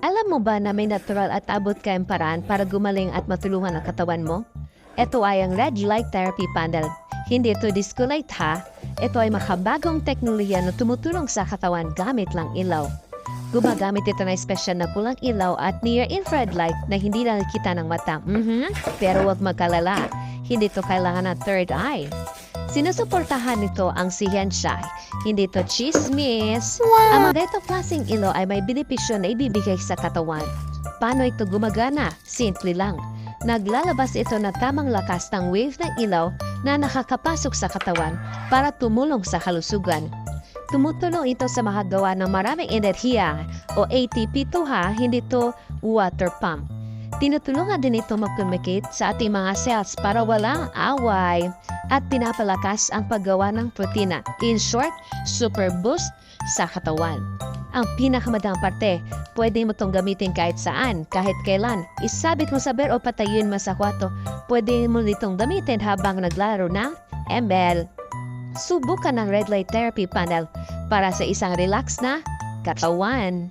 Alam mo ba na may natural at abot kayang paraan para gumaling at matulungan ang katawan mo? Ito ay ang Red Light Therapy Panel. Hindi ito disco light ha. Ito ay makabagong teknolohiya na tumutulong sa katawan gamit lang ilaw. Gumagamit ito ng espesyal na pulang ilaw at near-infrared light na hindi nakikita ng mata. Pero huwag magkalala, hindi ito kailangan ng third eye. Sinusuportahan nito ang siyensya, hindi ito chismis. Ang mga ganitong klaseng ilaw ay may benepisyo na ibibigay sa katawan. Paano ito gumagana? Simple lang. Naglalabas ito na tamang lakas ng wave ng ilaw na nakakapasok sa katawan para tumulong sa kalusugan. Tumutulong ito sa makagawa ng maraming enerhiya o ATP2 hindi ito water pump. Tinutulungan din ito mag-communicate sa ating mga cells para walang away at pinapalakas ang paggawa ng protina. In short, super boost sa katawan. Ang pinakamadang parte, pwede mo itong gamitin kahit saan, kahit kailan. Isabit mo sa bed o patayuin mo sa kwarto. Pwede mo itong gamitin habang naglaro ng ML. Subukan ng Red Light Therapy Panel para sa isang relax na katawan.